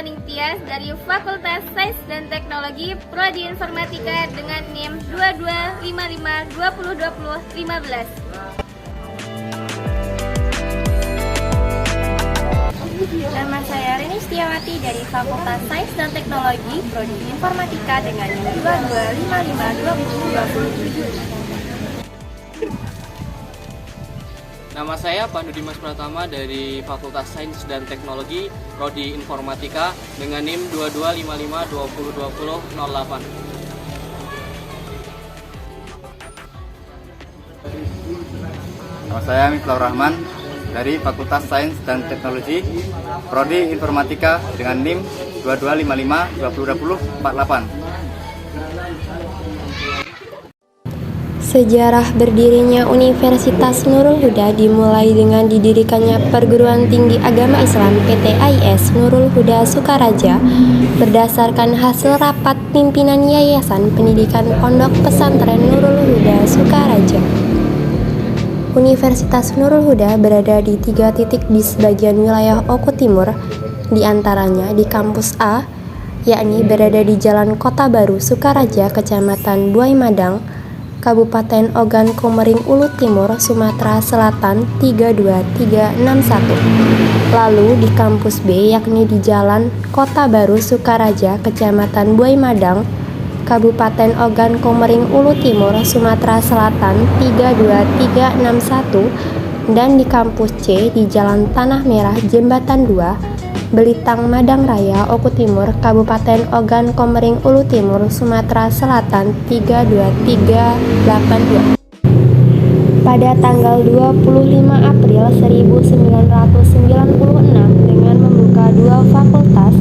Sultaning Tias dari Fakultas Sains dan Teknologi Prodi Informatika dengan NIM 2255202015. Nama saya Rini Setiawati dari Fakultas Sains dan Teknologi Prodi Informatika dengan NIM 22552020. Nama saya Pandu Dimas Pratama dari Fakultas Sains dan Teknologi Prodi Informatika dengan NIM 2255202008. Nama saya Miftahur Rahman dari Fakultas Sains dan Teknologi Prodi Informatika dengan NIM 2255202048. Sejarah berdirinya Universitas Nurul Huda dimulai dengan didirikannya Perguruan Tinggi Agama Islam PTIS Nurul Huda Sukaraja berdasarkan hasil rapat pimpinan Yayasan Pendidikan Pondok Pesantren Nurul Huda Sukaraja. Universitas Nurul Huda berada di 3 titik di sebagian wilayah Oku Timur, di antaranya di Kampus A, yakni berada di Jalan Kota Baru Sukaraja, Kecamatan Buai Madang, Kabupaten Ogan Komering Ulu Timur, Sumatera Selatan 32361. Lalu di Kampus B yakni di Jalan Kota Baru Sukaraja, Kecamatan Buai Madang, Kabupaten Ogan Komering Ulu Timur, Sumatera Selatan 32361, dan di Kampus C di Jalan Tanah Merah Jembatan 2, Belitang Madang Raya, Oku Timur, Kabupaten Ogan Komering Ulu Timur, Sumatera Selatan 32382. Pada tanggal 25 April 1996 dengan membuka 2 fakultas,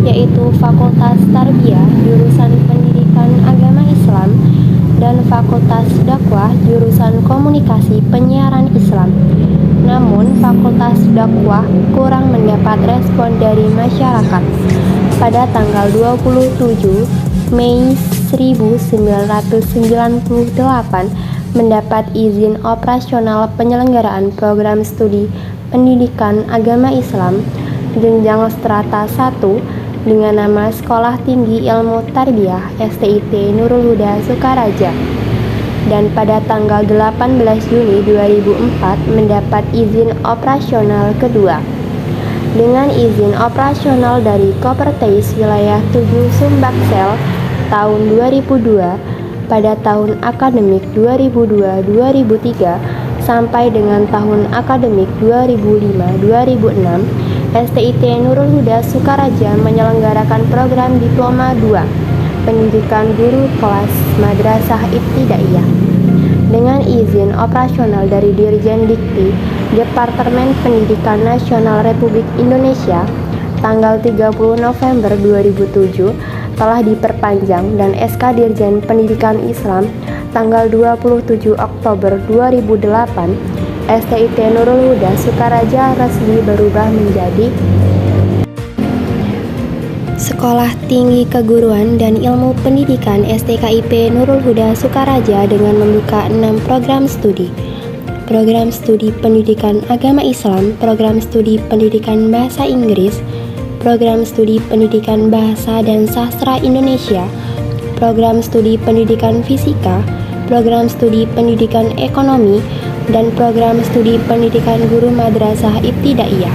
yaitu Fakultas Tarbiyah jurusan Pendidikan Agama Islam dan Fakultas Dakwah jurusan Komunikasi Penyiaran Islam. Namun, Fakultas Dakwah kurang mendapat respon dari masyarakat. Pada tanggal 27 Mei 1998 mendapat izin operasional penyelenggaraan program studi Pendidikan Agama Islam jenjang strata 1 dengan nama Sekolah Tinggi Ilmu Tarbiyah STIT Nurul Huda Sukaraja. Dan pada tanggal 18 Juni 2004 mendapat izin operasional kedua. Dengan izin operasional dari Kopertais Wilayah 7 Sumbaksel tahun 2002 pada tahun akademik 2002-2003 sampai dengan tahun akademik 2005-2006, STIT Nurul Huda Sukaraja menyelenggarakan program Diploma 2 Pendidikan Guru Kelas Madrasah Ibtidaiyah dengan izin operasional dari Dirjen Dikti Departemen Pendidikan Nasional Republik Indonesia tanggal 30 November 2007 telah diperpanjang, dan SK Dirjen Pendidikan Islam tanggal 27 Oktober 2008 STIT Nurul Huda Sukaraja resmi berubah menjadi Sekolah Tinggi Keguruan dan Ilmu Pendidikan STKIP Nurul Huda Sukaraja dengan membuka 6 program studi. Program Studi Pendidikan Agama Islam, Program Studi Pendidikan Bahasa Inggris, Program Studi Pendidikan Bahasa dan Sastra Indonesia, Program Studi Pendidikan Fisika, Program Studi Pendidikan Ekonomi, dan Program Studi Pendidikan Guru Madrasah Ibtidaiyah.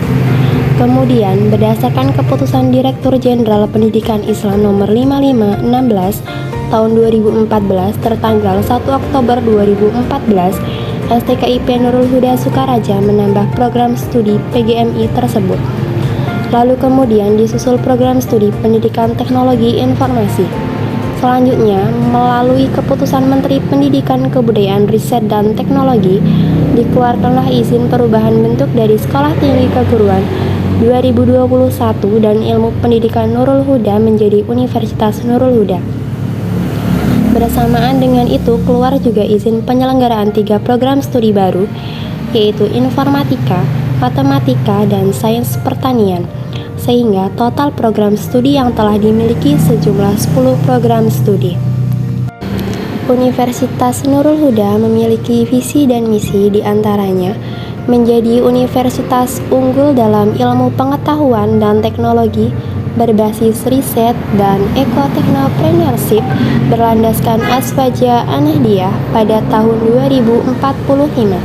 Kemudian, berdasarkan keputusan Direktur Jenderal Pendidikan Islam nomor 5516 tahun 2014 tertanggal 1 Oktober 2014, STKIP Nurul Huda Sukaraja menambah program studi PGMI tersebut. Lalu kemudian disusul program studi Pendidikan Teknologi Informasi. Selanjutnya, melalui keputusan Menteri Pendidikan Kebudayaan Riset dan Teknologi, dikeluarkanlah izin perubahan bentuk dari Sekolah Tinggi Keguruan 2021 dan Ilmu Pendidikan Nurul Huda menjadi Universitas Nurul Huda. Bersamaan dengan itu, keluar juga izin penyelenggaraan 3 program studi baru, yaitu Informatika, Matematika, dan Sains Pertanian, sehingga total program studi yang telah dimiliki sejumlah 10 program studi. Universitas Nurul Huda memiliki visi dan misi diantaranya menjadi universitas unggul dalam ilmu pengetahuan dan teknologi, berbasis riset dan ekoteknopreneurship berlandaskan Aswaja Anahdiah pada tahun 2045.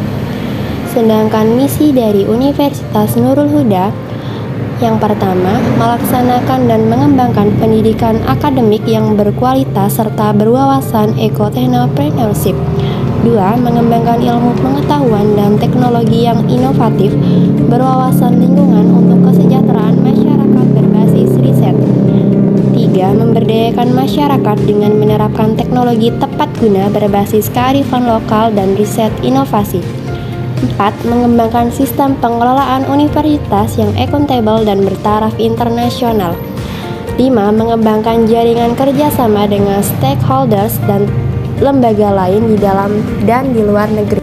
Sedangkan misi dari Universitas Nurul Huda yang pertama, melaksanakan dan mengembangkan pendidikan akademik yang berkualitas serta berwawasan ekoteknopreneurship. 2. Mengembangkan ilmu pengetahuan dan teknologi yang inovatif, berwawasan lingkungan untuk kesejahteraan masyarakat berbasis riset. 3. Memberdayakan masyarakat dengan menerapkan teknologi tepat guna berbasis kearifan lokal dan riset inovasi. 4. Mengembangkan sistem pengelolaan universitas yang akuntabel dan bertaraf internasional. 5. Mengembangkan jaringan kerjasama dengan stakeholders dan lembaga lain di dalam dan di luar negeri.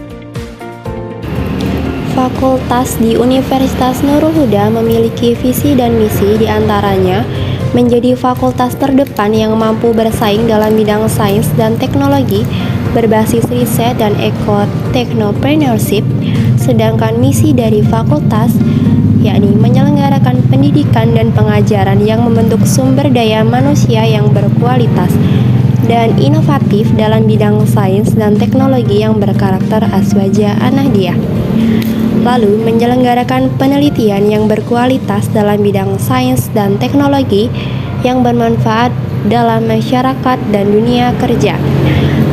Fakultas di Universitas Nurul Huda memiliki visi dan misi diantaranya menjadi fakultas terdepan yang mampu bersaing dalam bidang sains dan teknologi berbasis riset dan ekoteknopreneurship. Sedangkan misi dari fakultas yakni menyelenggarakan pendidikan dan pengajaran yang membentuk sumber daya manusia yang berkualitas dan inovatif dalam bidang sains dan teknologi yang berkarakter Aswaja Anahdiah. Lalu menyelenggarakan penelitian yang berkualitas dalam bidang sains dan teknologi yang bermanfaat dalam masyarakat dan dunia kerja.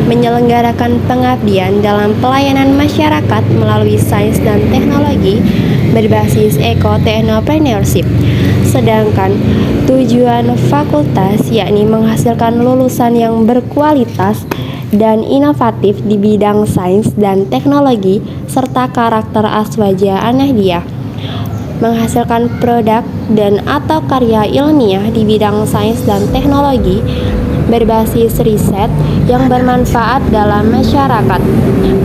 Menyelenggarakan pengabdian dalam pelayanan masyarakat melalui sains dan teknologi berbasis ekoteknopreneurship. Sedangkan tujuan fakultas yakni menghasilkan lulusan yang berkualitas dan inovatif di bidang sains dan teknologi serta karakter Aswaja Anahdiah, menghasilkan produk dan atau karya ilmiah di bidang sains dan teknologi berbasis riset yang bermanfaat dalam masyarakat,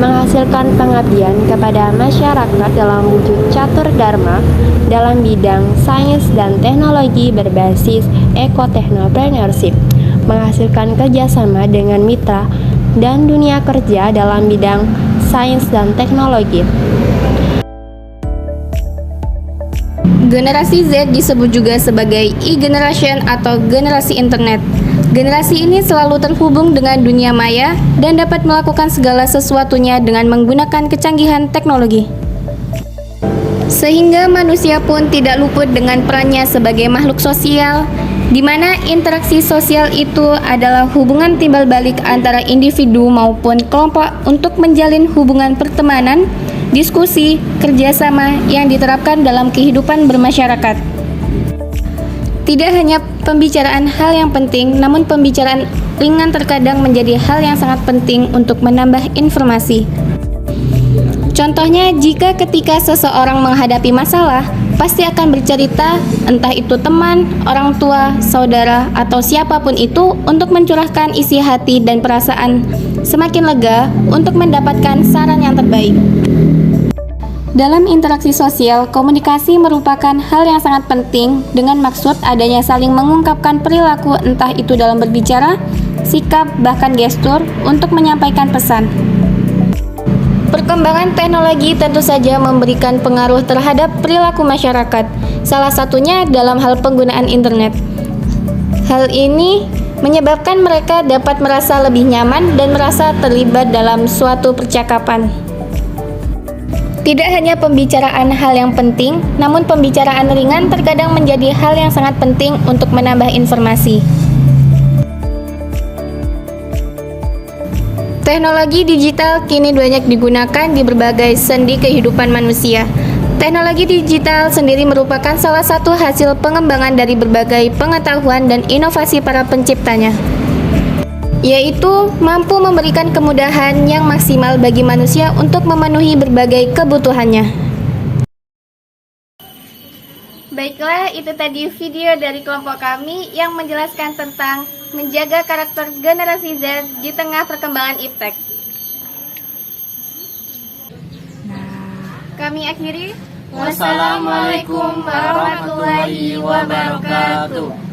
menghasilkan pengabdian kepada masyarakat dalam wujud catur dharma dalam bidang sains dan teknologi berbasis ekoteknopreneurship, menghasilkan kerjasama dengan mitra dan dunia kerja dalam bidang sains dan teknologi. Generasi Z disebut juga sebagai E-generation atau generasi internet. Generasi ini selalu terhubung dengan dunia maya dan dapat melakukan segala sesuatunya dengan menggunakan kecanggihan teknologi. Sehingga manusia pun tidak luput dengan perannya sebagai makhluk sosial, di mana interaksi sosial itu adalah hubungan timbal balik antara individu maupun kelompok untuk menjalin hubungan pertemanan, diskusi, kerjasama yang diterapkan dalam kehidupan bermasyarakat. Tidak hanya pembicaraan hal yang penting, namun pembicaraan ringan terkadang menjadi hal yang sangat penting untuk menambah informasi. Contohnya, jika ketika seseorang menghadapi masalah, pasti akan bercerita, entah itu teman, orang tua, saudara, atau siapapun itu untuk mencurahkan isi hati dan perasaan semakin lega untuk mendapatkan saran yang terbaik. Dalam interaksi sosial, komunikasi merupakan hal yang sangat penting dengan maksud adanya saling mengungkapkan perilaku entah itu dalam berbicara, sikap, bahkan gestur untuk menyampaikan pesan. Perkembangan teknologi tentu saja memberikan pengaruh terhadap perilaku masyarakat, salah satunya dalam hal penggunaan internet. Hal ini menyebabkan mereka dapat merasa lebih nyaman dan merasa terlibat dalam suatu percakapan. Tidak hanya pembicaraan hal yang penting, namun pembicaraan ringan terkadang menjadi hal yang sangat penting untuk menambah informasi. Teknologi digital kini banyak digunakan di berbagai sendi kehidupan manusia. Teknologi digital sendiri merupakan salah satu hasil pengembangan dari berbagai pengetahuan dan inovasi para penciptanya, yaitu mampu memberikan kemudahan yang maksimal bagi manusia untuk memenuhi berbagai kebutuhannya. Baiklah, itu tadi video dari kelompok kami yang menjelaskan tentang menjaga karakter generasi Z di tengah perkembangan iptek. Kami akhiri. Wassalamualaikum warahmatullahi wabarakatuh.